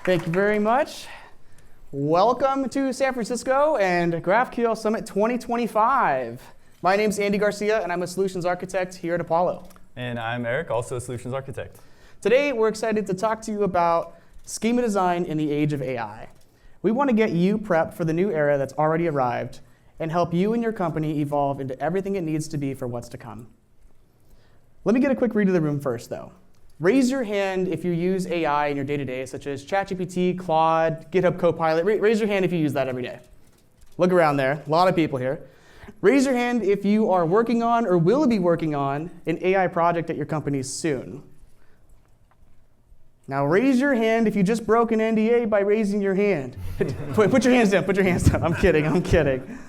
Thank you very much. Welcome to San Francisco and GraphQL Summit 2025. My name's Andy Garcia, and I'm a solutions architect here at Apollo. And I'm Eric, also a solutions architect. Today, we're excited to talk to you about schema design in the age of AI. We want to get you prepped for the new era that's already arrived and help you and your company evolve into everything it needs to be for what's to come. Let me get a quick read of the room first, though. Raise your hand if you use AI in your day-to-day, such as ChatGPT, Claude, GitHub Copilot. Raise your hand if you use that every day. Look around there, a lot of people here. Raise your hand if you are working on or will be working on an AI project at your company soon. Now raise your hand if you just broke an NDA by raising your hand. Put your hands down, put your hands down. I'm kidding.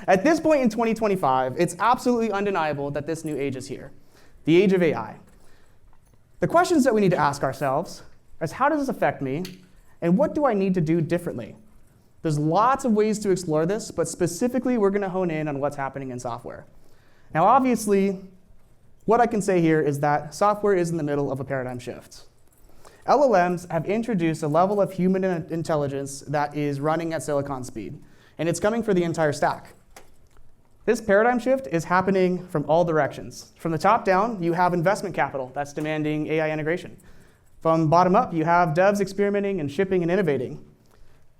At this point in 2025, it's absolutely undeniable that this new age is here, the age of AI. The questions that we need to ask ourselves is, how does this affect me, and what do I need to do differently? There's lots of ways to explore this, but specifically we're going to hone in on what's happening in software. Now obviously, what I can say here is that software is in the middle of a paradigm shift. LLMs have introduced a level of human intelligence that is running at silicon speed, and it's coming for the entire stack. This paradigm shift is happening from all directions. From the top down, you have investment capital that's demanding AI integration. From bottom up, you have devs experimenting and shipping and innovating.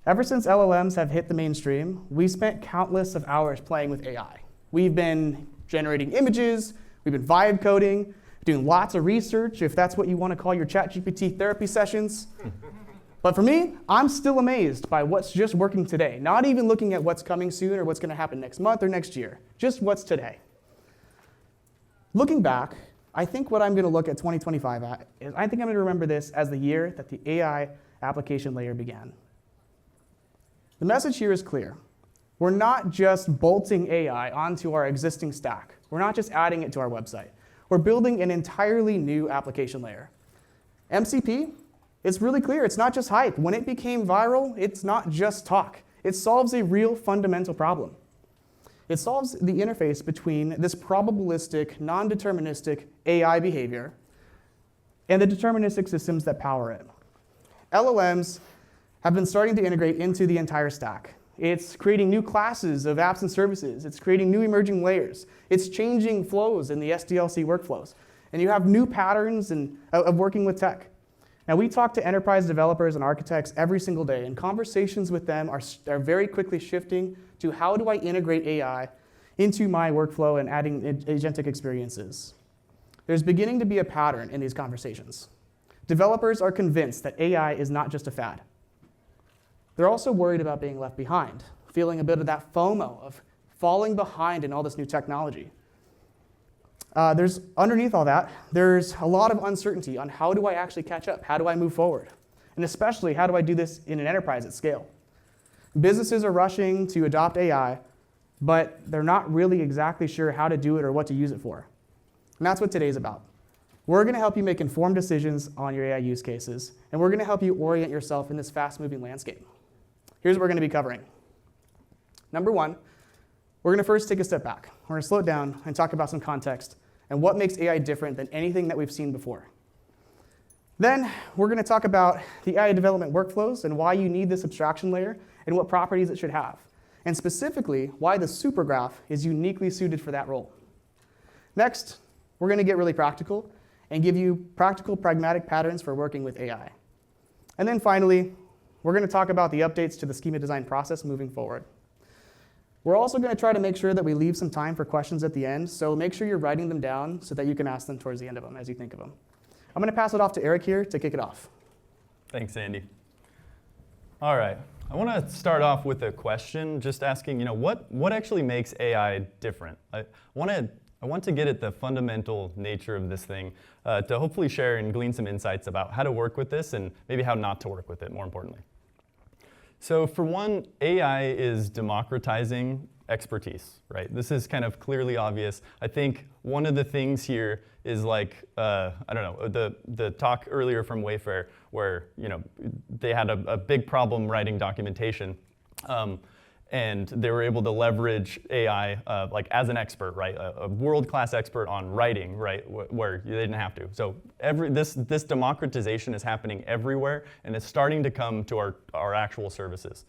Ever since LLMs have hit the mainstream, we've spent countless of hours playing with AI. We've been generating images, we've been vibe coding, doing lots of research, if that's what you want to call your ChatGPT therapy sessions. But for me, I'm still amazed by what's just working today, not even looking at what's coming soon or what's going to happen next month or next year, just what's today. Looking back, I think what I'm going to look at 2025 at is I think I'm going to remember this as the year that the AI application layer began. The message here is clear. We're not just bolting AI onto our existing stack. We're not just adding it to our website. We're building an entirely new application layer. MCP, it's really clear. It's not just hype. When it became viral, it's not just talk. It solves a real fundamental problem. It solves the interface between this probabilistic, non-deterministic AI behavior and the deterministic systems that power it. LLMs have been starting to integrate into the entire stack. It's creating new classes of apps and services. It's creating new emerging layers. It's changing flows in the SDLC workflows. And you have new patterns of working with tech. Now, we talk to enterprise developers and architects every single day, and conversations with them are very quickly shifting to how do I integrate AI into my workflow and adding agentic experiences. There's beginning to be a pattern in these conversations. Developers are convinced that AI is not just a fad. They're also worried about being left behind, feeling a bit of that FOMO of falling behind in all this new technology. Underneath all that, there's a lot of uncertainty on how do I actually catch up? How do I move forward? And especially, how do I do this in an enterprise at scale? Businesses are rushing to adopt AI, but they're not really exactly sure how to do it or what to use it for. And that's what today's about. We're going to help you make informed decisions on your AI use cases, and we're going to help you orient yourself in this fast-moving landscape. Here's what we're going to be covering. Number one, we're going to first take a step back. We're going to slow it down and talk about some context and what makes AI different than anything that we've seen before. Then we're going to talk about the AI development workflows and why you need this abstraction layer and what properties it should have, and specifically why the supergraph is uniquely suited for that role. Next, we're going to get really practical and give you practical, pragmatic patterns for working with AI. And then finally, we're going to talk about the updates to the schema design process moving forward. We're also going to try to make sure that we leave some time for questions at the end, so make sure you're writing them down so that you can ask them towards the end of them as you think of them. I'm going to pass it off to Eric here to kick it off. Thanks, Andy. All right. I want to start off with a question, just asking, what actually makes AI different? I want to get at the fundamental nature of this thing to hopefully share and glean some insights about how to work with this and maybe how not to work with it, more importantly. So for one, AI is democratizing expertise, right? This is kind of clearly obvious. I think one of the things here is like, the talk earlier from Wayfair where, they had a big problem writing documentation. and they were able to leverage AI like as an expert, right? A world-class expert on writing, right? Where they didn't have to. So this democratization is happening everywhere, and it's starting to come to our actual services.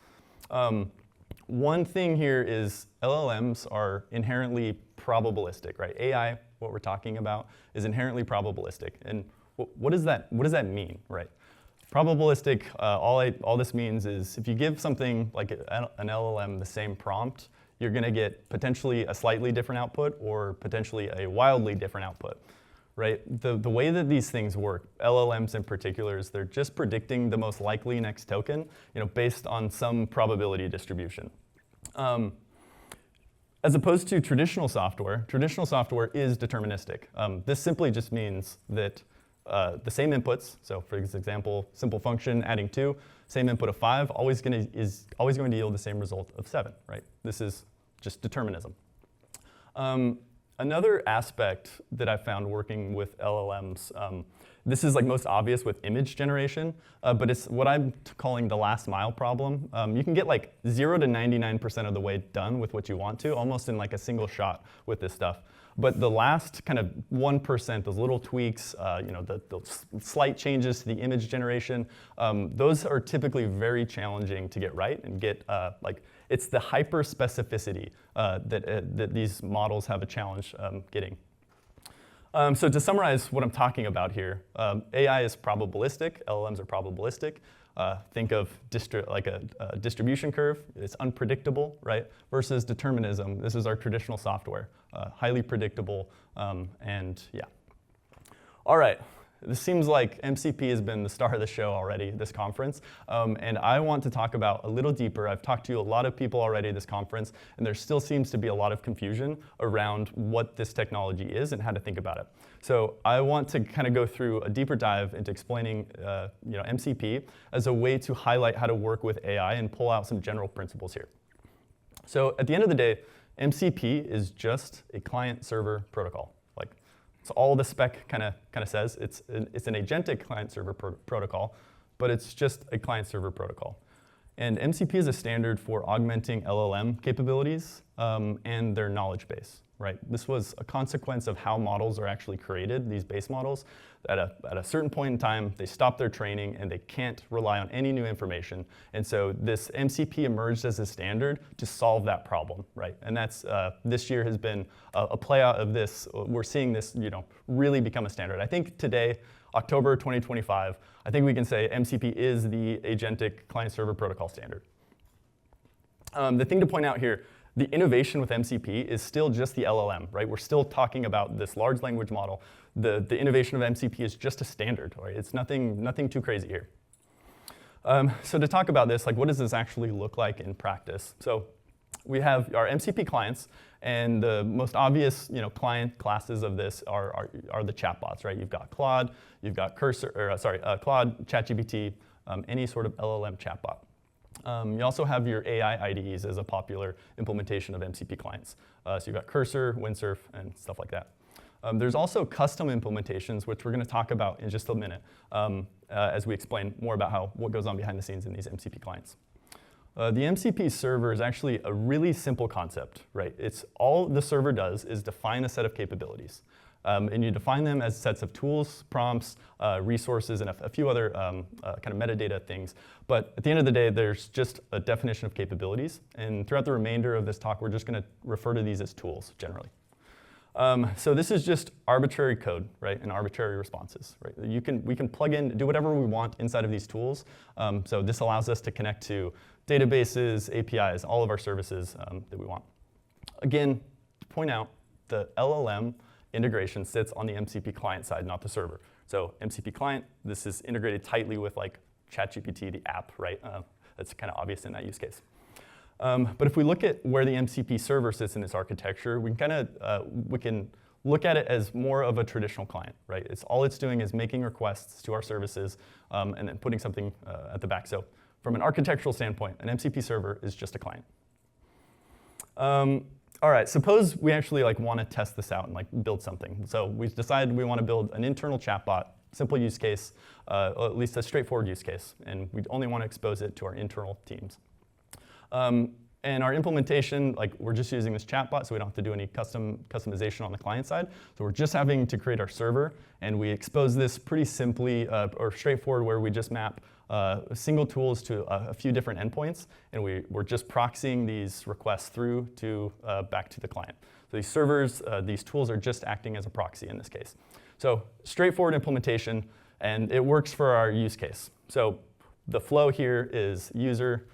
One thing here is LLMs are inherently probabilistic, right? AI, what we're talking about, is inherently probabilistic. And what does that mean, right? Probabilistic, all this means is if you give something like an LLM the same prompt, you're going to get potentially a slightly different output or potentially a wildly different output, right? The way that these things work, LLMs in particular, is they're just predicting the most likely next token, based on some probability distribution. As opposed to traditional software is deterministic. This simply just means that the same inputs, so for example, simple function adding 2, same input of 5, is always going to yield the same result of 7, right? This is just determinism. Another aspect that I found working with LLMs, this is like most obvious with image generation, but it's what I'm calling the last mile problem. You can get like 0 to 99% of the way done with what you want to, almost in like a single shot with this stuff. But the last kind of 1%, those little tweaks, the slight changes to the image generation, those are typically very challenging to get right and get it's the hyper specificity that these models have a challenge getting. So to summarize what I'm talking about here, AI is probabilistic. LLMs are probabilistic. Think of a distribution curve. It's unpredictable, right? Versus determinism. This is our traditional software, highly predictable, and yeah. All right. This seems like MCP has been the star of the show already, this conference, and I want to talk about a little deeper. I've talked to a lot of people already at this conference, and there still seems to be a lot of confusion around what this technology is and how to think about it. So I want to kind of go through a deeper dive into explaining MCP as a way to highlight how to work with AI and pull out some general principles here. So at the end of the day, MCP is just a client-server protocol. It's all the spec kind of says. It's an agentic client-server protocol, but it's just a client-server protocol. And MCP is a standard for augmenting LLM capabilities and their knowledge base, right? This was a consequence of how models are actually created, these base models. At a certain point in time, they stop their training and they can't rely on any new information. And so this MCP emerged as a standard to solve that problem, right? And that's this year has been a play out of this. We're seeing this, really become a standard. I think today, October 2025, I think we can say MCP is the agentic client-server protocol standard. The thing to point out here, the innovation with MCP is still just the LLM, right? We're still talking about this large language model. The innovation of MCP is just a standard, right? It's nothing too crazy here. So to talk about this, what does this actually look like in practice? So we have our MCP clients, and the most obvious client classes of this are the chatbots, right? You've got Claude, you've got Claude, ChatGPT, any sort of LLM chatbot. You also have your AI IDEs as a popular implementation of MCP clients. So you've got Cursor, Windsurf, and stuff like that. There's also custom implementations, which we're going to talk about in just a minute as we explain more about what goes on behind the scenes in these MCP clients. The MCP server is actually a really simple concept, right? It's all the server does is define a set of capabilities. And you define them as sets of tools, prompts, resources, and a few other kind of metadata things. But at the end of the day, there's just a definition of capabilities. And throughout the remainder of this talk, we're just going to refer to these as tools, generally. So this is just arbitrary code, right, and arbitrary responses, right? We can plug in, do whatever we want inside of these tools. So this allows us to connect to databases, APIs, all of our services that we want. Again, to point out, the LLM integration sits on the MCP client side, not the server. So MCP client, this is integrated tightly with ChatGPT, the app, right? That's kind of obvious in that use case. But if we look at where the MCP server sits in this architecture, we can look at it as more of a traditional client, right? All it's doing is making requests to our services and then putting something at the back. So from an architectural standpoint, an MCP server is just a client. All right, suppose we actually want to test this out and build something. So we've decided we want to build an internal chatbot, simple use case, or at least a straightforward use case, and we only want to expose it to our internal teams. And our implementation, like we're just using this chatbot, so we don't have to do any customization on the client side. So we're just having to create our server, and we expose this pretty simply or straightforward, where we just map single tools to a few different endpoints, and we're just proxying these requests through to back to the client. So these servers, these tools are just acting as a proxy in this case. So straightforward implementation, and it works for our use case. So the flow here is user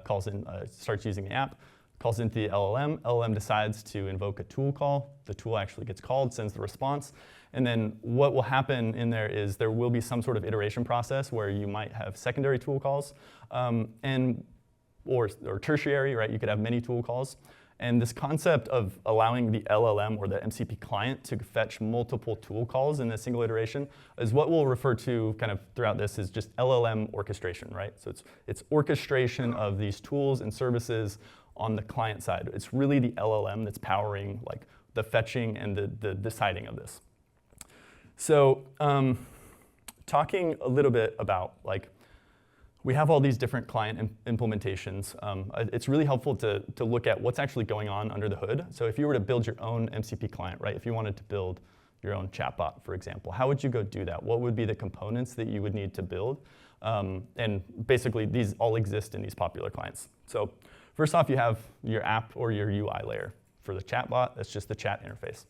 calls in, starts using the app, calls into the LLM. LLM decides to invoke a tool call. The tool actually gets called, sends the response. And then what will happen in there is there will be some sort of iteration process where you might have secondary tool calls or tertiary, right? You could have many tool calls. And this concept of allowing the LLM or the MCP client to fetch multiple tool calls in a single iteration is what we'll refer to kind of throughout this as just LLM orchestration, right? So it's orchestration of these tools and services on the client side. It's really the LLM that's powering like the fetching and the deciding of this. So talking a little bit about like, we have all these different client implementations. It's really helpful to look at what's actually going on under the hood. So if you were to build your own MCP client, right? If you wanted to build your own chatbot, for example, how would you go do that? What would be the components that you would need to build? And basically, these all exist in these popular clients. So first off, you have your app or your UI layer. For the chatbot, that's just the chat interface.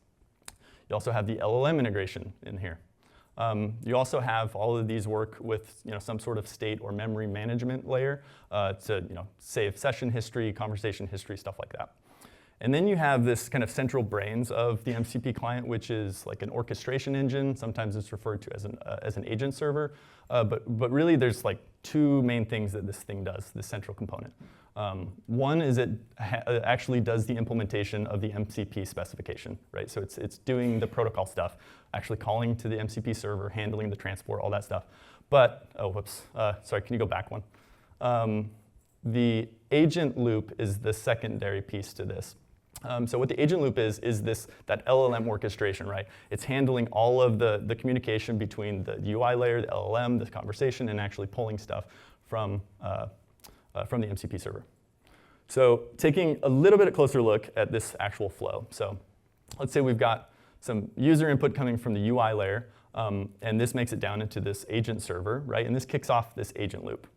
You also have the LLM integration in here. You also have all of these work with some sort of state or memory management layer to save session history, conversation history, stuff like that. And then you have this kind of central brains of the MCP client, which is like an orchestration engine. Sometimes it's referred to as an agent server. But really, there's like two main things that this thing does, this central component. One is it actually does the implementation of the MCP specification, right? So it's doing the protocol stuff, actually calling to the MCP server, handling the transport, all that stuff. But, oh, whoops, sorry, can you go back one? The agent loop is the secondary piece to this. So what the agent loop is that LLM orchestration, right? It's handling all of the communication between the UI layer, the LLM, the conversation, and actually pulling stuff from the MCP server. So taking a little bit closer look at this actual flow. So let's say we've got some user input coming from the UI layer, and this makes it down into this agent server, right? And this kicks off this agent loop.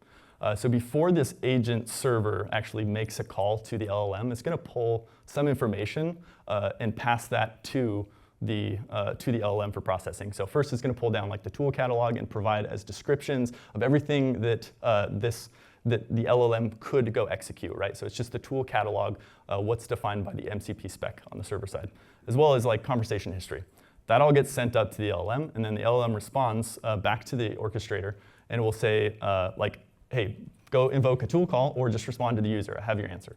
So before this agent server actually makes a call to the LLM, it's going to pull some information and pass that to the LLM for processing. So first, it's going to pull down like the tool catalog and provide as descriptions of everything that that the LLM could go execute, right? So it's just the tool catalog, what's defined by the MCP spec on the server side, as well as like conversation history. That all gets sent up to the LLM, and then the LLM responds back to the orchestrator, and it will say like, hey, go invoke a tool call or just respond to the user. I have your answer.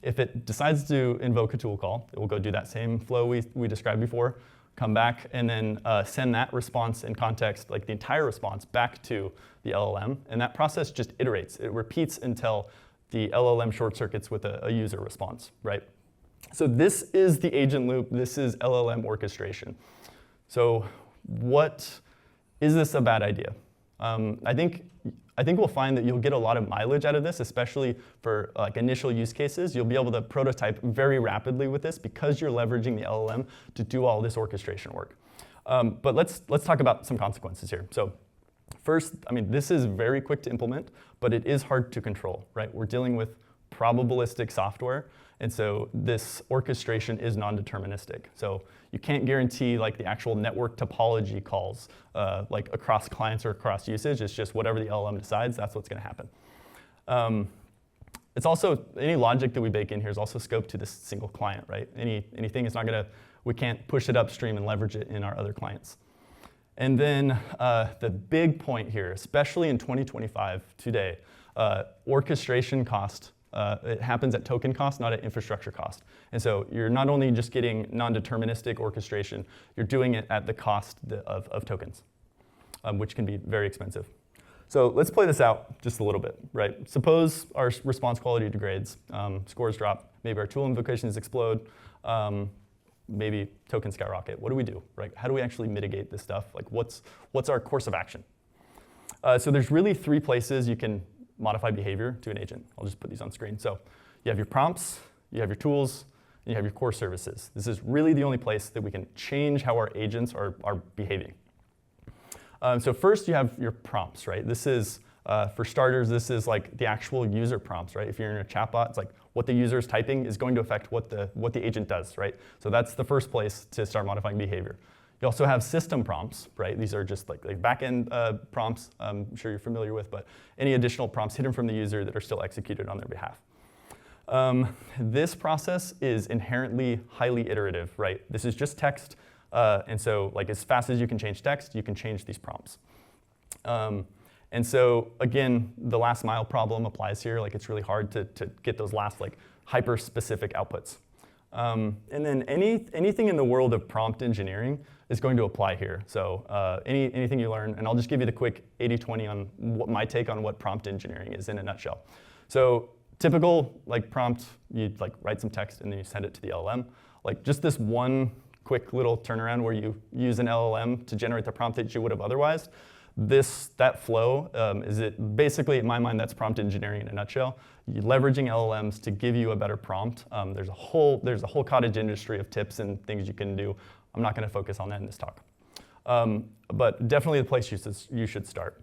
If it decides to invoke a tool call, it will go do that same flow we described before, come back, and then send that response in context, like the entire response, back to the LLM. And that process just iterates. It repeats until the LLM short circuits with a user response, right? So this is the agent loop. This is LLM orchestration. So is this a bad idea? I think we'll find that you'll get a lot of mileage out of this, especially for like initial use cases. You'll be able to prototype very rapidly with this because you're leveraging the LLM to do all this orchestration work. But let's talk about some consequences here. So first, I mean, this is very quick to implement, but it is hard to control, right? We're dealing with probabilistic software, and so this orchestration is non-deterministic. So you can't guarantee like the actual network topology calls like across clients or across usage. It's just whatever the LLM decides, that's what's going to happen. It's also, any logic that we bake in here is also scoped to this single client, right? Anything is not going to, we can't push it upstream and leverage it in our other clients. And then the big point here, especially in 2025 today, orchestration cost. It happens at token cost, not at infrastructure cost. And so you're not only just getting non-deterministic orchestration, you're doing it at the cost of tokens, which can be very expensive. So let's play this out just a little bit, right? Suppose our response quality degrades, scores drop, maybe our tool invocations explode, maybe tokens skyrocket. What do we do, right? How do we actually mitigate this stuff? Like what's our course of action? So there's really three places you can modify behavior to an agent. I'll just put these on screen. So you have your prompts, you have your tools, and you have your core services. This is really the only place that we can change how our agents are behaving. So first you have your prompts, right? This is, for starters, this is like the actual user prompts, right? If you're in a chatbot, it's like what the user is typing is going to affect what the agent does, right? So that's the first place to start modifying behavior. You also have system prompts, right? These are just like back-end prompts I'm sure you're familiar with, but any additional prompts hidden from the user that are still executed on their behalf. This process is inherently highly iterative, right? This is just text, and so like as fast as you can change text, you can change these prompts. And so again, the last mile problem applies here. Like it's really hard to get those last like hyper-specific outputs. And then anything in the world of prompt engineering is going to apply here. So anything you learn, and I'll just give you the quick 80-20 on what my take on what prompt engineering is in a nutshell. So typical like prompt, you like write some text and then you send it to the LLM. Like just this one quick little turnaround where you use an LLM to generate the prompt that you would have otherwise. That flow is it basically, in my mind, that's prompt engineering in a nutshell. You're leveraging LLMs to give you a better prompt. There's a whole cottage industry of tips and things you can do. I'm not going to focus on that in this talk. But definitely the place you should start.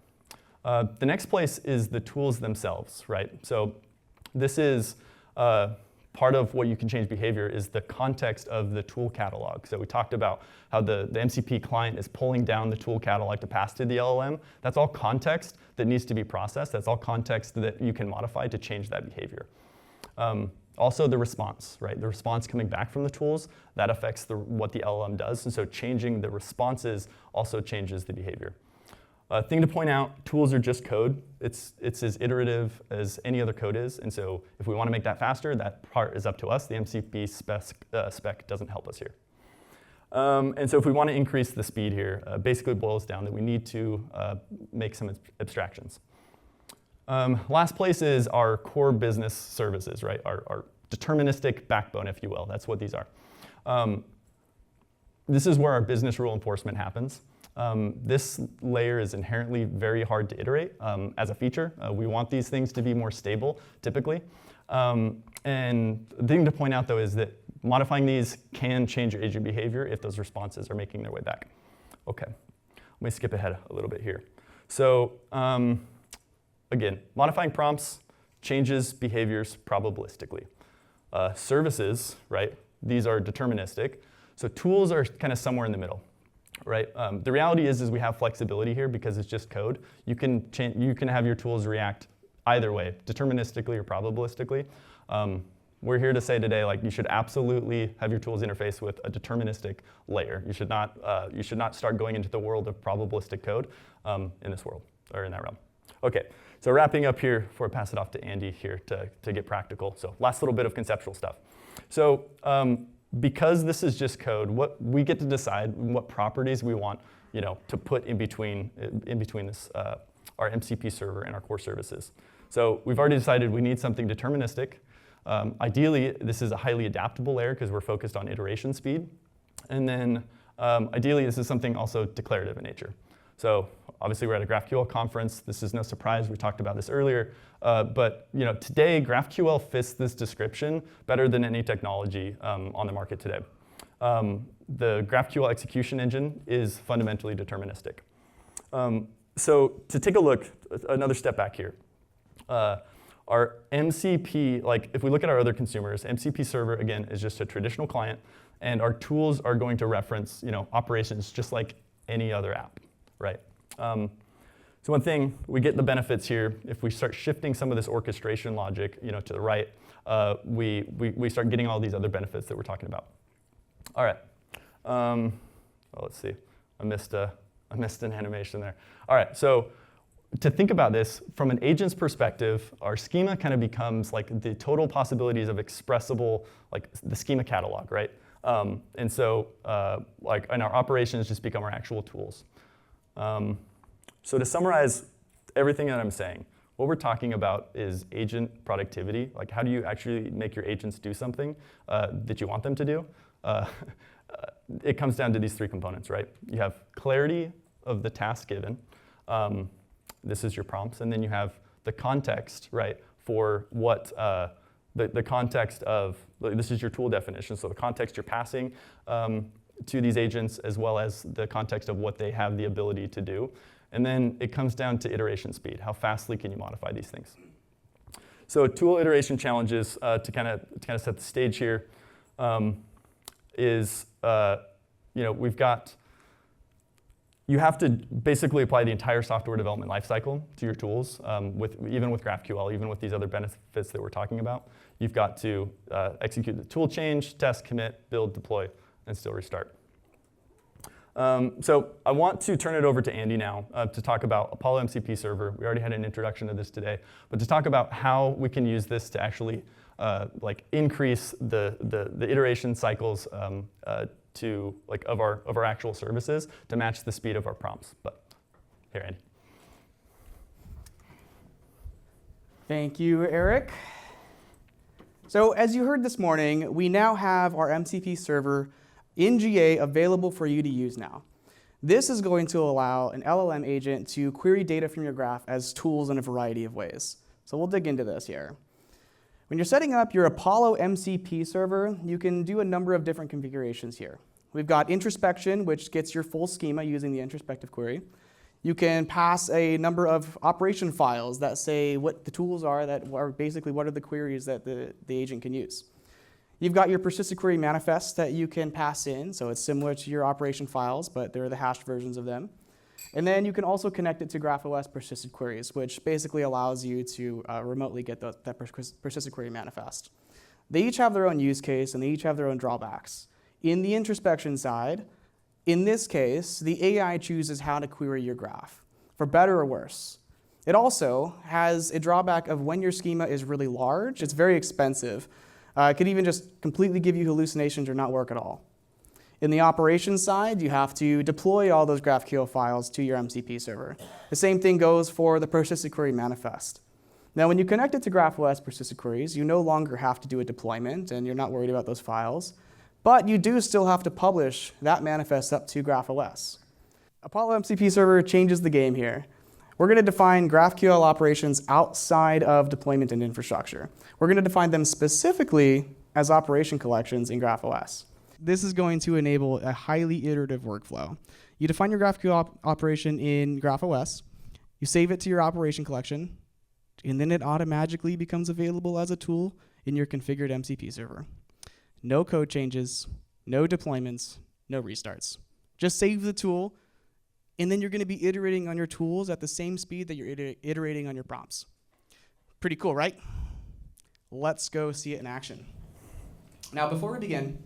The next place is the tools themselves, right? So this is part of what you can change behavior is the context of the tool catalog. So we talked about how the MCP client is pulling down the tool catalog to pass to the LLM. That's all context that needs to be processed. That's all context that you can modify to change that behavior. Also the response, right? The response coming back from the tools, that affects what the LLM does. And so changing the responses also changes the behavior. Thing to point out, tools are just code. It's as iterative as any other code is. And so if we want to make that faster, that part is up to us. The MCP spec doesn't help us here. And so if we want to increase the speed here, basically boils down that we need to make some abstractions. Last place is our core business services, right? Our deterministic backbone, if you will. That's what these are. This is where our business rule enforcement happens. This layer is inherently very hard to iterate as a feature. We want these things to be more stable, typically. And the thing to point out, though, is that modifying these can change your agent behavior if those responses are making their way back. OK, let me skip ahead a little bit here. So again, modifying prompts changes behaviors probabilistically. Services, right, these are deterministic. So tools are kind of somewhere in the middle. Right. The reality is we have flexibility here because it's just code. You can have your tools react either way, deterministically or probabilistically. We're here to say today, like you should absolutely have your tools interface with a deterministic layer. You should not start going into the world of probabilistic code in this world or in that realm. Okay. So wrapping up here before I pass it off to Andy here to get practical. So last little bit of conceptual stuff. So because this is just code, what we get to decide what properties we want, to put in between this our MCP server and our core services. So we've already decided we need something deterministic. Ideally, this is a highly adaptable layer because we're focused on iteration speed. And then ideally, this is something also declarative in nature. So obviously, we're at a GraphQL conference. This is no surprise. We talked about this earlier. But today, GraphQL fits this description better than any technology on the market today. The GraphQL execution engine is fundamentally deterministic. So to take a look, another step back here. Our MCP, like if we look at our other consumers, MCP server, again, is just a traditional client. And our tools are going to reference operations just like any other app. Right. So one thing, we get the benefits here. If we start shifting some of this orchestration logic, to the right, we start getting all these other benefits that we're talking about. All right. Well, let's see. I missed an animation there. All right. So to think about this from an agent's perspective, our schema kind of becomes like the total possibilities of expressible, like the schema catalog, right? And so and our operations just become our actual tools. So to summarize everything that I'm saying, what we're talking about is agent productivity. Like how do you actually make your agents do something that you want them to do? It comes down to these three components, right? You have clarity of the task given. This is your prompts. And then you have the context, right, for what the context of, this is your tool definition, so the context you're passing to these agents, as well as the context of what they have the ability to do. And then it comes down to iteration speed. How fastly can you modify these things? So tool iteration challenges, to kind of set the stage here, is we've got, you have to basically apply the entire software development lifecycle to your tools, even with GraphQL, even with these other benefits that we're talking about. You've got to execute the tool change, test, commit, build, deploy, and still restart. So I want to turn it over to Andy now to talk about Apollo MCP Server. We already had an introduction to this today, but to talk about how we can use this to actually increase the iteration cycles of our actual services to match the speed of our prompts. But here, Andy. Thank you, Eric. So as you heard this morning, we now have our MCP server in GA available for you to use now. This is going to allow an LLM agent to query data from your graph as tools in a variety of ways. So we'll dig into this here. When you're setting up your Apollo MCP server, you can do a number of different configurations here. We've got introspection, which gets your full schema using the introspective query. You can pass a number of operation files that say what the tools are, that are basically what are the queries that the agent can use. You've got your persistent query manifest that you can pass in, so it's similar to your operation files, but they're the hashed versions of them. And then you can also connect it to GraphOS persistent queries, which basically allows you to remotely get that persistent query manifest. They each have their own use case, and they each have their own drawbacks. In the introspection side, in this case, the AI chooses how to query your graph, for better or worse. It also has a drawback of when your schema is really large, it's very expensive. It could even just completely give you hallucinations or not work at all. In the operations side, you have to deploy all those GraphQL files to your MCP server. The same thing goes for the persistent query manifest. Now, when you connect it to GraphOS persistent queries, you no longer have to do a deployment, and you're not worried about those files. But you do still have to publish that manifest up to GraphOS. Apollo MCP server changes the game here. We're going to define GraphQL operations outside of deployment and infrastructure. We're going to define them specifically as operation collections in GraphOS. This is going to enable a highly iterative workflow. You define your GraphQL operation in GraphOS, you save it to your operation collection, and then it automatically becomes available as a tool in your configured MCP server. No code changes, no deployments, no restarts. Just save the tool, and then you're going to be iterating on your tools at the same speed that you're iterating on your prompts. Pretty cool, right? Let's go see it in action. Now, before we begin,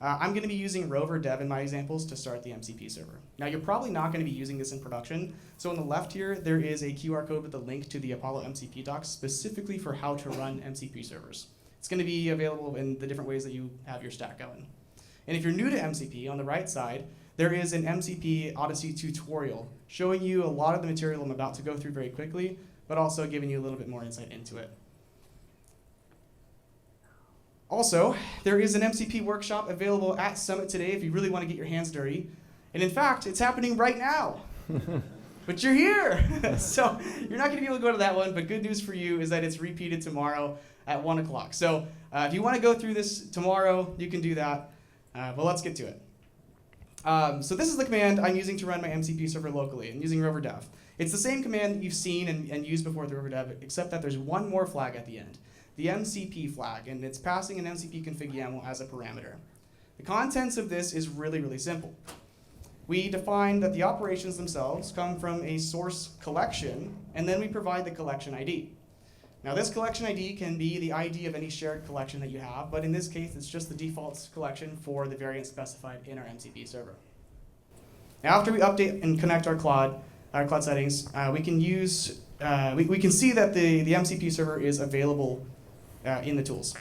I'm going to be using Rover Dev in my examples to start the MCP server. Now, you're probably not going to be using this in production, so on the left here, there is a QR code with a link to the Apollo MCP docs specifically for how to run MCP servers. It's going to be available in the different ways that you have your stack going. And if you're new to MCP, on the right side, there is an MCP Odyssey tutorial showing you a lot of the material I'm about to go through very quickly, but also giving you a little bit more insight into it. Also, there is an MCP workshop available at Summit today if you really want to get your hands dirty. And in fact, it's happening right now. But you're here. So you're not going to be able to go to that one, but good news for you is that it's repeated tomorrow at 1 o'clock. So if you want to go through this tomorrow, you can do that. But let's get to it. So this is the command I'm using to run my MCP server locally. I'm using Rover Dev. It's the same command that you've seen and used before with Rover Dev, except that there's one more flag at the end, the MCP flag, and it's passing an MCP config YAML as a parameter. The contents of this is really, really simple. We define that the operations themselves come from a source collection, and then we provide the collection ID. Now, this collection ID can be the ID of any shared collection that you have, but in this case, it's just the default collection for the variant specified in our MCP server. Now, after we update and connect our cloud settings, we can use we can see that the MCP server is available in the tools.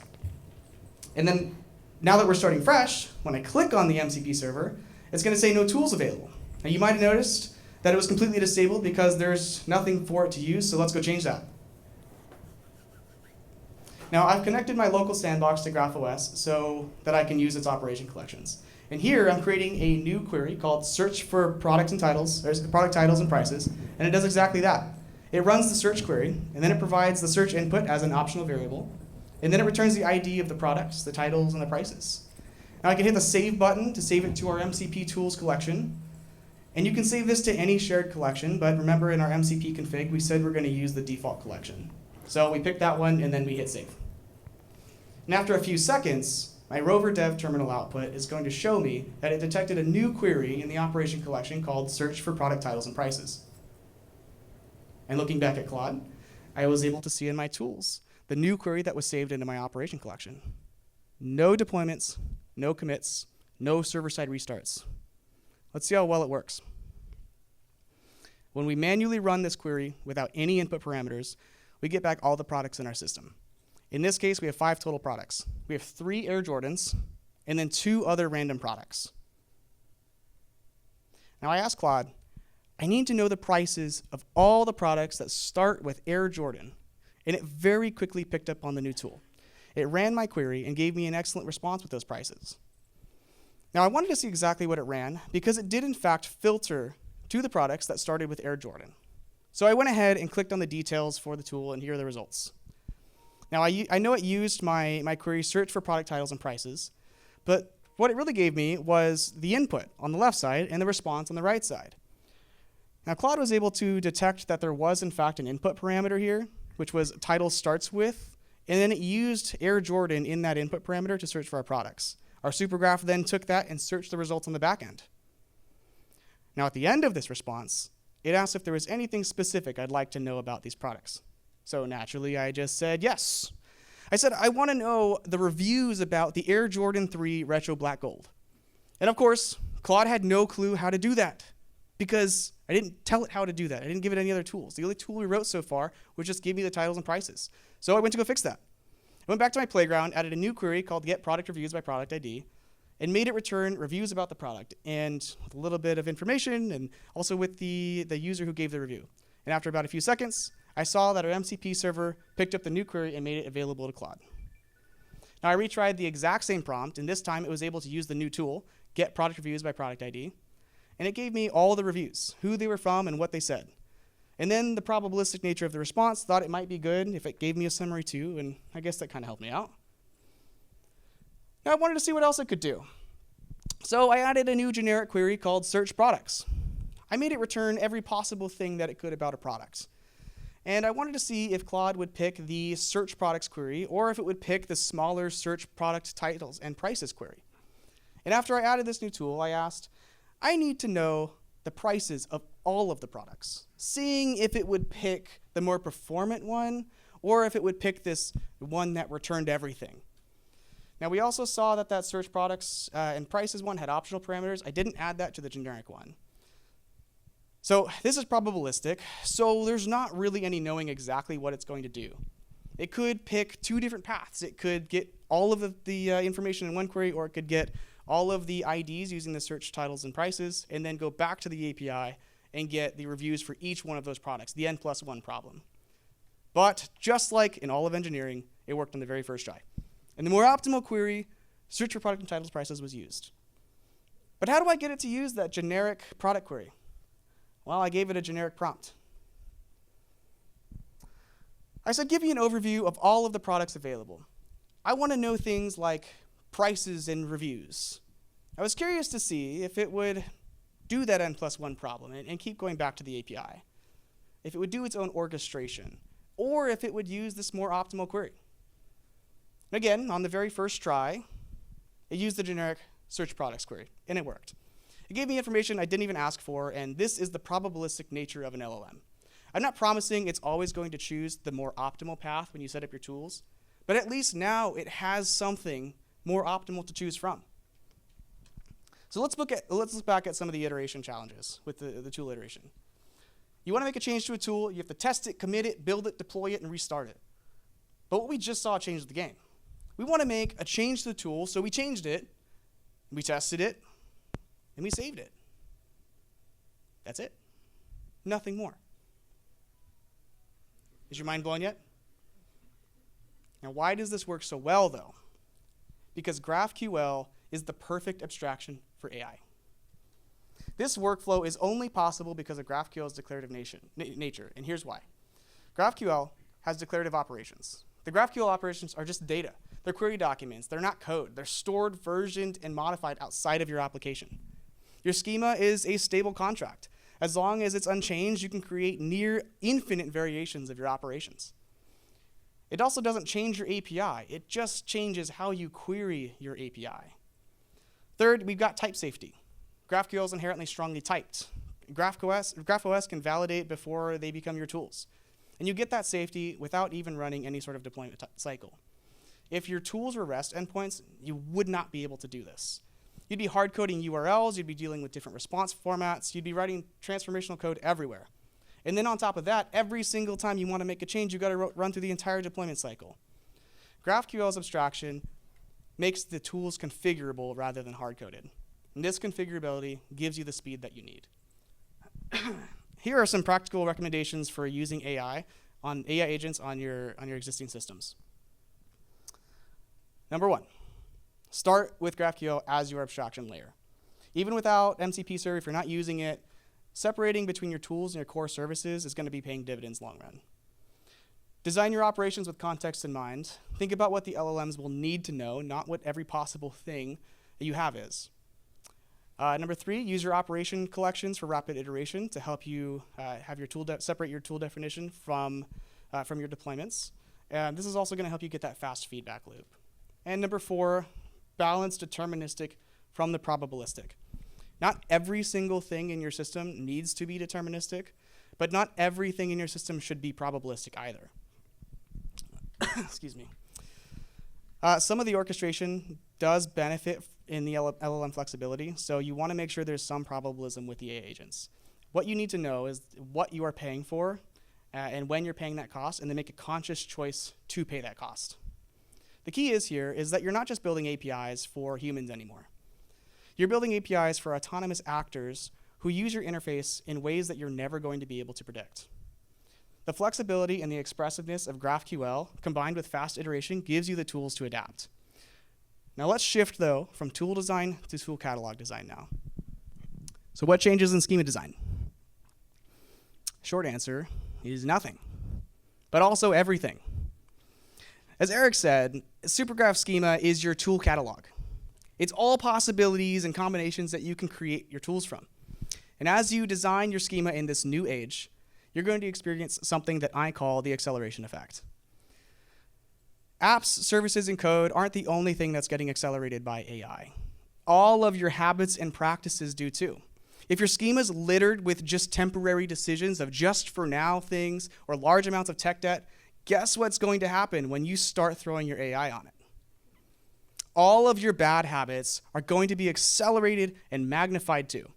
And then, now that we're starting fresh, when I click on the MCP server, it's going to say no tools available. Now, you might have noticed that it was completely disabled because there's nothing for it to use, so let's go change that. Now, I've connected my local sandbox to GraphOS so that I can use its operation collections. And here, I'm creating a new query called search for products and titles, or product titles and prices, and it does exactly that. It runs the search query, and then it provides the search input as an optional variable, And then it returns the ID of the products, the titles, and the prices. Now I can hit the Save button to save it to our MCP tools collection. And you can save this to any shared collection, but remember in our MCP config, we said we're going to use the default collection. So we pick that one, and then we hit Save. And after a few seconds, my Rover Dev terminal output is going to show me that it detected a new query in the operation collection called Search for Product Titles and Prices. And looking back at Claude, I was able to see in my tools the new query that was saved into my operation collection. No deployments, no commits, no server-side restarts. Let's see how well it works. When we manually run this query without any input parameters, we get back all the products in our system. In this case, we have 5 total products. We have 3 Air Jordans, and then 2 other random products. Now I asked Claude, I need to know the prices of all the products that start with Air Jordan, and it very quickly picked up on the new tool. It ran my query and gave me an excellent response with those prices. Now I wanted to see exactly what it ran, because it did in fact filter to the products that started with Air Jordan. So I went ahead and clicked on the details for the tool, and here are the results. Now, I know it used my query search for product titles and prices, but what it really gave me was the input on the left side and the response on the right side. Now, Claude was able to detect that there was, in fact, an input parameter here, which was title starts with, and then it used Air Jordan in that input parameter to search for our products. Our supergraph then took that and searched the results on the back end. Now, at the end of this response, it asked if there was anything specific I'd like to know about these products. So naturally, I just said yes. I said, I want to know the reviews about the Air Jordan 3 Retro Black Gold. And of course, Claude had no clue how to do that, because I didn't tell it how to do that. I didn't give it any other tools. The only tool we wrote so far was just give me the titles and prices. So I went to go fix that. I went back to my playground, added a new query called Get Product Reviews by Product ID, and made it return reviews about the product, and with a little bit of information, and also with the user who gave the review. And after about a few seconds, I saw that our MCP server picked up the new query and made it available to Claude. Now I retried the exact same prompt, and this time it was able to use the new tool, Get Product Reviews by Product ID, and it gave me all the reviews, who they were from and what they said. And then the probabilistic nature of the response thought it might be good if it gave me a summary too, and I guess that kind of helped me out. Now I wanted to see what else it could do. So I added a new generic query called Search Products. I made it return every possible thing that it could about a product. And I wanted to see if Claude would pick the Search Products query, or if it would pick the smaller Search Product Titles and Prices query. And after I added this new tool, I asked, I need to know the prices of all of the products, seeing if it would pick the more performant one, or if it would pick this one that returned everything. Now we also saw that Search Products and Prices one had optional parameters. I didn't add that to the generic one. So this is probabilistic, so there's not really any knowing exactly what it's going to do. It could pick 2 different paths. It could get all of the information in one query, or it could get all of the IDs using the search titles and prices, and then go back to the API and get the reviews for each one of those products, the N+1 problem. But just like in all of engineering, it worked on the very first try. In the more optimal query, search for product and titles prices was used. But how do I get it to use that generic product query? Well, I gave it a generic prompt. I said, give me an overview of all of the products available. I want to know things like prices and reviews. I was curious to see if it would do that N+1 problem and keep going back to the API, if it would do its own orchestration, or if it would use this more optimal query. Again, on the very first try, it used the generic search products query, and it worked. It gave me information I didn't even ask for, and this is the probabilistic nature of an LLM. I'm not promising it's always going to choose the more optimal path when you set up your tools, but at least now it has something more optimal to choose from. So let's look back at some of the iteration challenges with the tool iteration. You want to make a change to a tool, you have to test it, commit it, build it, deploy it, and restart it. But what we just saw changed the game. We want to make a change to the tool, so we changed it, we tested it, and we saved it. That's it. Nothing more. Is your mind blown yet? Now, why does this work so well, though? Because GraphQL is the perfect abstraction for AI. This workflow is only possible because of GraphQL's declarative nature, and here's why. GraphQL has declarative operations. The GraphQL operations are just data. They're query documents. They're not code. They're stored, versioned, and modified outside of your application. Your schema is a stable contract. As long as it's unchanged, you can create near infinite variations of your operations. It also doesn't change your API. It just changes how you query your API. Third, we've got type safety. GraphQL is inherently strongly typed. GraphOS can validate before they become your tools. And you get that safety without even running any sort of deployment cycle. If your tools were REST endpoints, you would not be able to do this. You'd be hard coding URLs, you'd be dealing with different response formats, you'd be writing transformational code everywhere. And then on top of that, every single time you want to make a change, you've got to run through the entire deployment cycle. GraphQL's abstraction makes the tools configurable rather than hard-coded. And this configurability gives you the speed that you need. Here are some practical recommendations for using AI agents on your existing systems. Number one, start with GraphQL as your abstraction layer. Even without MCP server, if you're not using it, separating between your tools and your core services is going to be paying dividends long run. Design your operations with context in mind. Think about what the LLMs will need to know, not what every possible thing that you have is. Number three, use your operation collections for rapid iteration to help you have your separate your tool definition from your deployments. And this is also going to help you get that fast feedback loop. And number four, balance deterministic from the probabilistic. Not every single thing in your system needs to be deterministic, but not everything in your system should be probabilistic either. Excuse me. Some of the orchestration does benefit in the LLM flexibility, so you want to make sure there's some probabilism with the AI agents. What you need to know is what you are paying for and when you're paying that cost, and then make a conscious choice to pay that cost. The key is that you're not just building APIs for humans anymore. You're building APIs for autonomous actors who use your interface in ways that you're never going to be able to predict. The flexibility and the expressiveness of GraphQL combined with fast iteration gives you the tools to adapt. Now let's shift, though, from tool design to tool catalog design now. So what changes in schema design? Short answer is nothing, but also everything. As Eric said, Supergraph schema is your tool catalog. It's all possibilities and combinations that you can create your tools from. And as you design your schema in this new age, you're going to experience something that I call the acceleration effect. Apps, services, and code aren't the only thing that's getting accelerated by AI. All of your habits and practices do too. If your schema's littered with just temporary decisions of just for now things or large amounts of tech debt, guess what's going to happen when you start throwing your AI on it? All of your bad habits are going to be accelerated and magnified too.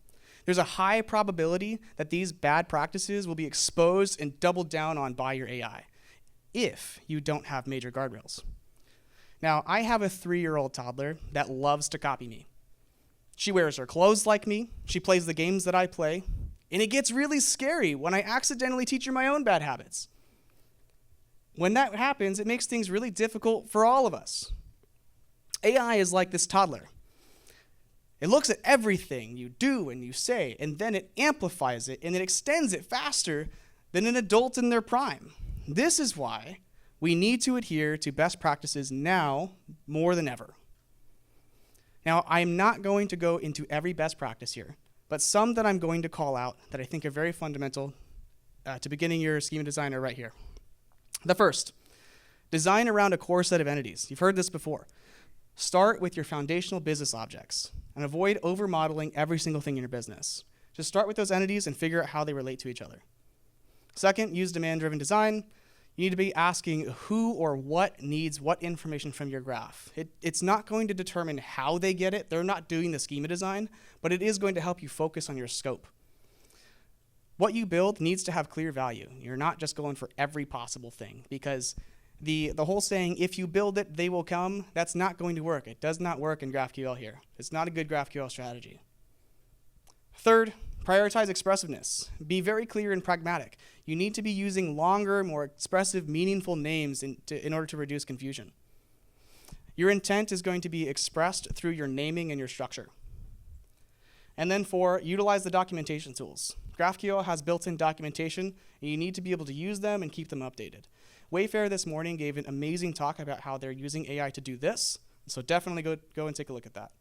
There's a high probability that these bad practices will be exposed and doubled down on by your AI if you don't have major guardrails. Now, I have a 3-year-old toddler that loves to copy me. She wears her clothes like me, she plays the games that I play, and it gets really scary when I accidentally teach her my own bad habits. When that happens, it makes things really difficult for all of us. AI is like this toddler. It looks at everything you do and you say, and then it amplifies it, and it extends it faster than an adult in their prime. This is why we need to adhere to best practices now more than ever. Now, I'm not going to go into every best practice here, but some that I'm going to call out that I think are very fundamental to beginning your schema design are right here. The first, design around a core set of entities. You've heard this before. Start with your foundational business objects and avoid over-modeling every single thing in your business. Just start with those entities and figure out how they relate to each other. Second, use demand-driven design. You need to be asking who or what needs what information from your graph. It's not going to determine how they get it. They're not doing the schema design, but it is going to help you focus on your scope. What you build needs to have clear value. You're not just going for every possible thing, because the whole saying, if you build it, they will come, that's not going to work. It does not work in GraphQL here. It's not a good GraphQL strategy. Third, prioritize expressiveness. Be very clear and pragmatic. You need to be using longer, more expressive, meaningful names in order to reduce confusion. Your intent is going to be expressed through your naming and your structure. And then 4, utilize the documentation tools. GraphQL has built-in documentation, and you need to be able to use them and keep them updated. Wayfair this morning gave an amazing talk about how they're using AI to do this, so definitely go and take a look at that.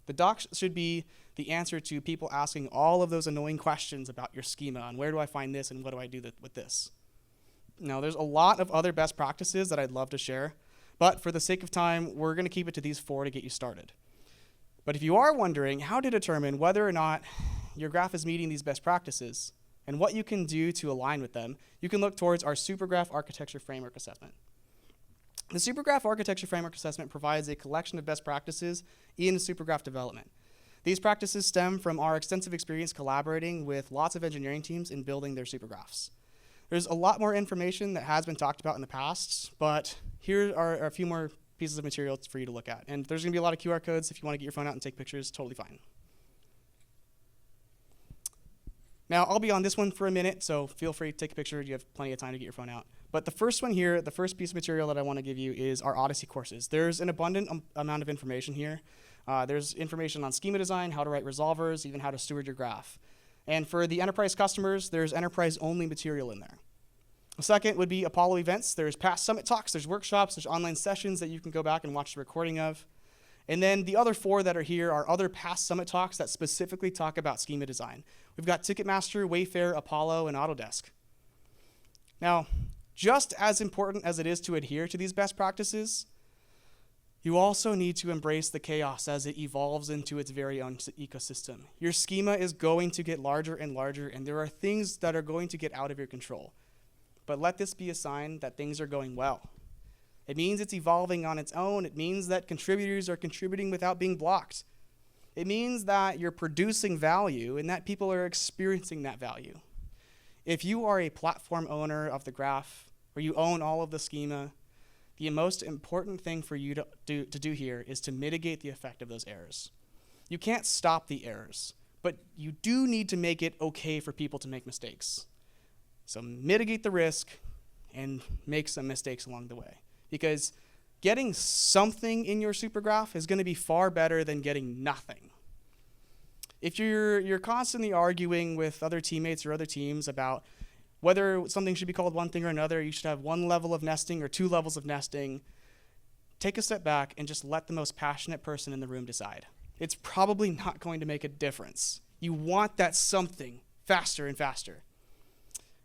The doc should be the answer to people asking all of those annoying questions about your schema and where do I find this and what do I do with this. Now, there's a lot of other best practices that I'd love to share, but for the sake of time, we're going to keep it to these 4 to get you started. But if you are wondering how to determine whether or not your graph is meeting these best practices and what you can do to align with them, you can look towards our Supergraph Architecture Framework Assessment. The Supergraph Architecture Framework Assessment provides a collection of best practices in supergraph development. These practices stem from our extensive experience collaborating with lots of engineering teams in building their supergraphs. There's a lot more information that has been talked about in the past, but here are a few more pieces of material for you to look at. And there's going to be a lot of QR codes. If you want to get your phone out and take pictures, totally fine. Now, I'll be on this one for a minute, so feel free to take a picture. You have plenty of time to get your phone out. But the first one here, the first piece of material that I want to give you is our Odyssey courses. There's an abundant amount of information here. There's information on schema design, how to write resolvers, even how to steward your graph. And for the enterprise customers, there's enterprise-only material in there. The second would be Apollo events. There's past summit talks, there's workshops, there's online sessions that you can go back and watch the recording of. And then the other 4 that are here are other past summit talks that specifically talk about schema design. We've got Ticketmaster, Wayfair, Apollo, and Autodesk. Now, just as important as it is to adhere to these best practices, you also need to embrace the chaos as it evolves into its very own ecosystem. Your schema is going to get larger and larger, and there are things that are going to get out of your control. But let this be a sign that things are going well. It means it's evolving on its own. It means that contributors are contributing without being blocked. It means that you're producing value and that people are experiencing that value. If you are a platform owner of the graph, where you own all of the schema, the most important thing for you to do here is to mitigate the effect of those errors. You can't stop the errors, but you do need to make it okay for people to make mistakes. So mitigate the risk and make some mistakes along the way. Because getting something in your supergraph is going to be far better than getting nothing. If you're constantly arguing with other teammates or other teams about whether something should be called one thing or another, you should have 1 level of nesting or 2 levels of nesting, take a step back and just let the most passionate person in the room decide. It's probably not going to make a difference. You want that something faster and faster.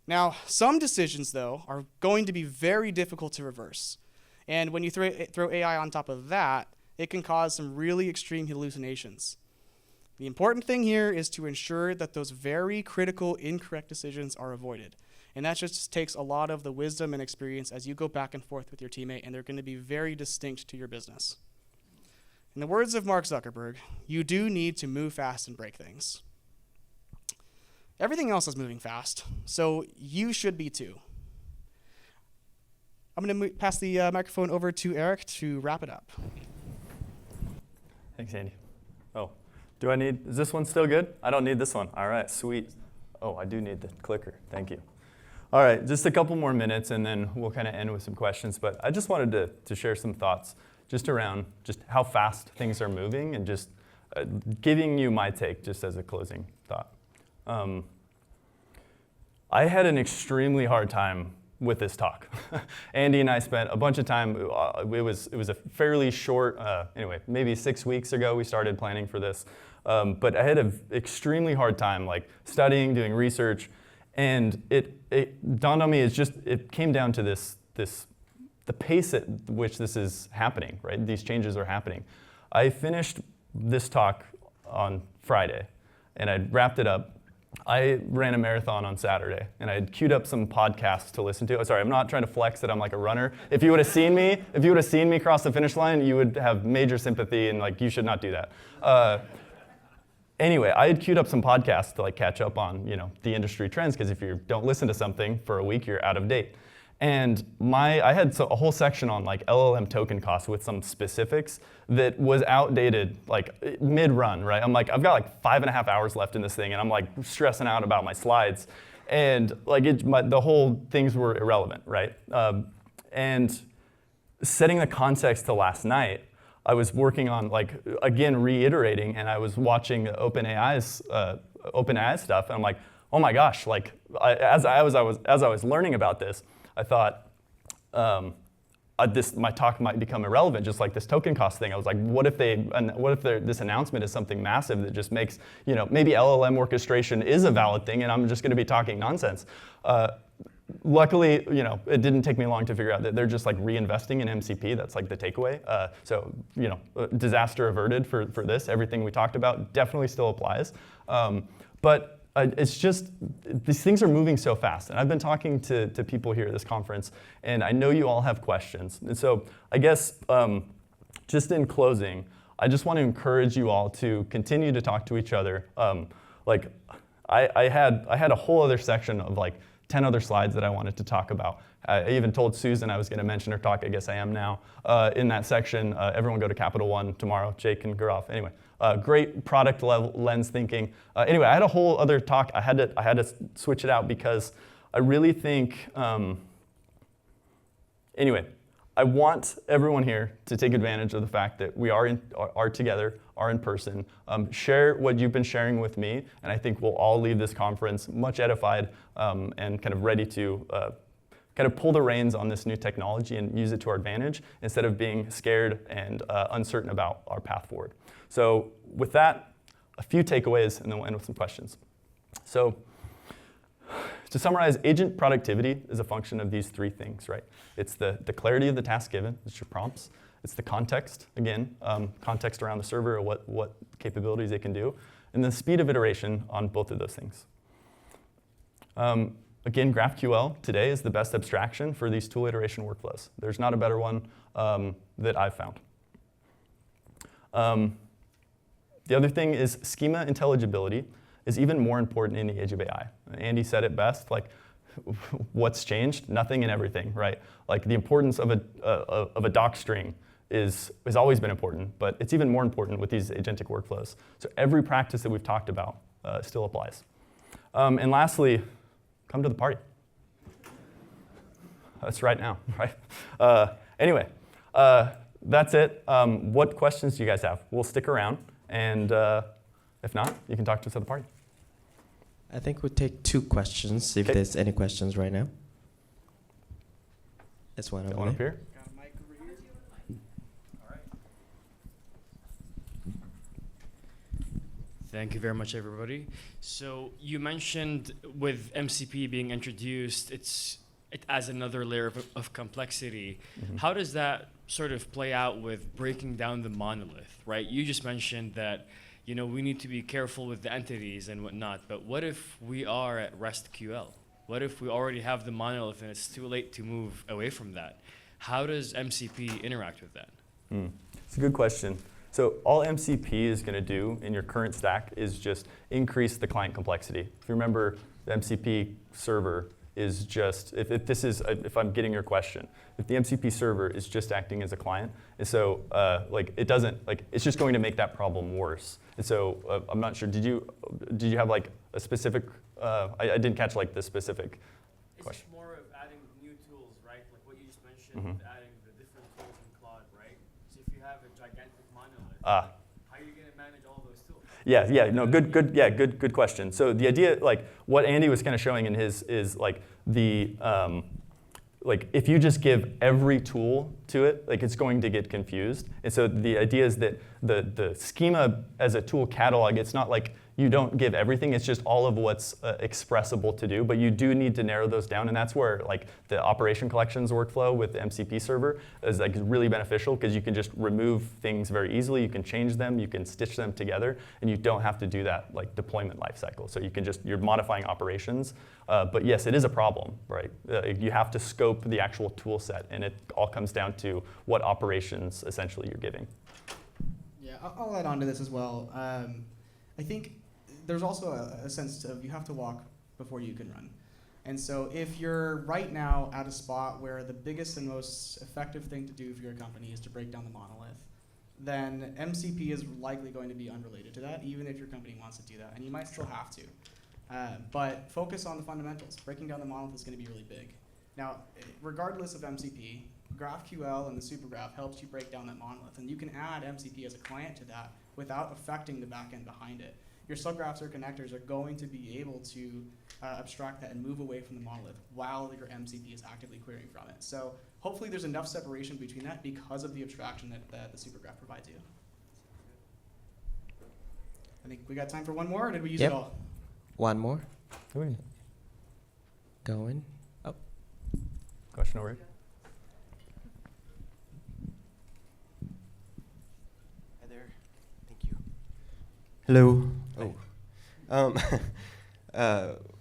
Now, some decisions, though, are going to be very difficult to reverse. And when you throw AI on top of that, it can cause some really extreme hallucinations. The important thing here is to ensure that those very critical incorrect decisions are avoided. And that just takes a lot of the wisdom and experience as you go back and forth with your teammate, and they're going to be very distinct to your business. In the words of Mark Zuckerberg, you do need to move fast and break things. Everything else is moving fast, so you should be too. I'm going to pass the microphone over to Eric to wrap it up. Thanks, Andy. Oh, is this one still good? I don't need this one. All right, sweet. Oh, I do need the clicker. Thank you. All right, just a couple more minutes, and then we'll kind of end with some questions. But I just wanted to share some thoughts just around just how fast things are moving and just giving you my take just as a closing thought. I had an extremely hard time with this talk. Andy and I spent a bunch of time. It was a fairly short, anyway, maybe 6 weeks ago we started planning for this. But I had an extremely hard time like studying, doing research, and it dawned on me it came down to the pace at which this is happening, right? These changes are happening. I finished this talk on Friday, and I wrapped it up. I ran a marathon on Saturday, and I had queued up some podcasts to listen to. Oh, sorry, I'm not trying to flex that I'm like a runner. If you would have seen me cross the finish line, you would have major sympathy, and like you should not do that. Anyway, I had queued up some podcasts to like catch up on the industry trends, because if you don't listen to something for a week, you're out of date. And I had a whole section on like LLM token costs with some specifics that was outdated like mid-run, right? I'm like, I've got like 5.5 hours left in this thing, and I'm like stressing out about my slides, and like the whole things were irrelevant, right? And setting the context to last night, I was working on like again reiterating, and I was watching OpenAI's stuff, and I'm like, oh my gosh! Like as I was learning about this, I thought, my talk might become irrelevant, just like this token cost thing. I was like, what if this announcement is something massive that just makes, maybe LLM orchestration is a valid thing, and I'm just going to be talking nonsense. Luckily, it didn't take me long to figure out that they're just like reinvesting in MCP. That's like the takeaway. So, disaster averted for this. Everything we talked about definitely still applies. But it's just, these things are moving so fast. And I've been talking to people here at this conference, and I know you all have questions. And so I guess just in closing, I just want to encourage you all to continue to talk to each other. I had a whole other section of like 10 other slides that I wanted to talk about. I even told Susan I was going to mention her talk. I guess I am now. In that section, everyone go to Capital One tomorrow. Jake can go off. Anyway, great product level lens thinking. Anyway, I had a whole other talk. I had to switch it out because I really think. Anyway, I want everyone here to take advantage of the fact that we are together, are in person. Share what you've been sharing with me, and I think we'll all leave this conference much edified and kind of ready to kind of pull the reins on this new technology and use it to our advantage instead of being scared and uncertain about our path forward. So with that, a few takeaways, and then we'll end with some questions. So to summarize, agent productivity is a function of these three things, right? It's the clarity of the task given, it's your prompts. It's the context, again, context around the server or what capabilities it can do, and the speed of iteration on both of those things. Again, GraphQL today is the best abstraction for these tool iteration workflows. There's not a better one that I've found. The other thing is schema intelligibility is even more important in the age of AI. Andy said it best, like, what's changed? Nothing and everything, right? Like the importance of a doc string has always been important, but it's even more important with these agentic workflows. So every practice that we've talked about still applies. And lastly, come to the party. That's right now, right? Anyway, that's it. What questions do you guys have? We'll stick around, and if not, you can talk to us at the party. I think we'll take 2 questions, if there's any questions right now. That's one Got one up here. Got a mic over here. All right. Thank you very much, everybody. So you mentioned with MCP being introduced, it adds another layer of complexity. Mm-hmm. How does that sort of play out with breaking down the monolith, right? You just mentioned that we need to be careful with the entities and whatnot, but what if we are at RESTQL? What if we already have the monolith and it's too late to move away from that? How does MCP interact with that? It's a good question. So all MCP is going to do in your current stack is just increase the client complexity. If you remember, the MCP server is just, if I'm getting your question, if the MCP server is just acting as a client, and so it's just going to make that problem worse. And so I'm not sure, did you have like a specific, I didn't catch like the specific question. It's more of adding new tools, right? Like what you just mentioned, adding the different tools in Claude, right? So if you have a gigantic monolith, how are you going to manage all those tools? Good question. So the idea, like what Andy was kind of showing in his is like the, if you just give every tool to it, like it's going to get confused. And so the idea is that the schema as a tool catalog, it's not like you don't give everything, it's just all of what's expressible to do, but you do need to narrow those down, and that's where like the operation collections workflow with the MCP server is like really beneficial because you can just remove things very easily, you can change them, you can stitch them together, and you don't have to do that like deployment lifecycle. So you can you're modifying operations, but yes, it is a problem, right? You have to scope the actual tool set, and it all comes down to what operations essentially you're giving. Yeah, I'll add on to this as well. I think there's also a sense of you have to walk before you can run. And so if you're right now at a spot where the biggest and most effective thing to do for your company is to break down the monolith, then MCP is likely going to be unrelated to that, even if your company wants to do that. And you might still have to. But focus on the fundamentals. Breaking down the monolith is going to be really big. Now, regardless of MCP, GraphQL and the supergraph helps you break down that monolith. And you can add MCP as a client to that without affecting the backend behind it. your subgraphs or connectors are going to be able to abstract that and move away from the monolith while your MCP is actively querying from it. So hopefully there's enough separation between that because of the abstraction that the supergraph provides you. I think we got time for one more, or did we use it all? One more. Going. Oh. Question over here. Hi there. Thank you. Hello.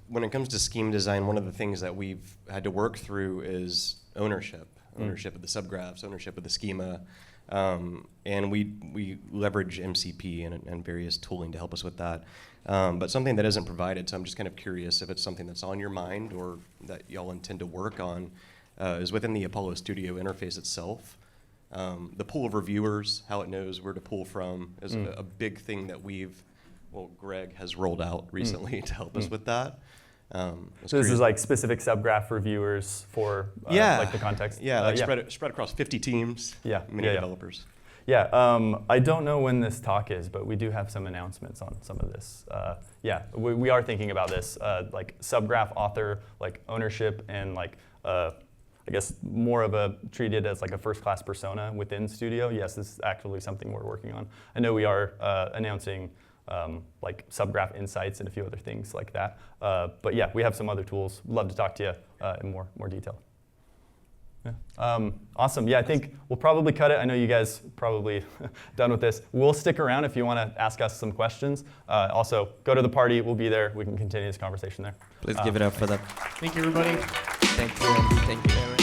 When it comes to scheme design, one of the things that we've had to work through is ownership of the subgraphs, ownership of the schema, and we leverage MCP and various tooling to help us with that. But something that isn't provided, so I'm just kind of curious if it's something that's on your mind or that y'all intend to work on, is within the Apollo Studio interface itself. The pool of reviewers, how it knows where to pull from, is a big thing that Greg has rolled out recently to help us with that. So this is like specific subgraph reviewers for like the context? Spread across 50 teams, many developers. I don't know when this talk is, but we do have some announcements on some of this. We are thinking about this, like subgraph author, like ownership, and like I guess more of a treated as like a first-class persona within Studio. Yes, this is actually something we're working on. I know we are announcing like subgraph insights and a few other things like that. But yeah, we have some other tools. Love to talk to you in more detail. Yeah. Awesome. Yeah, I think we'll probably cut it. I know you guys probably done with this. We'll stick around if you want to ask us some questions. Also, go to the party. We'll be there. We can continue this conversation there. Please give it up for them. Thank you, everybody. Thank you. Thank you, everyone.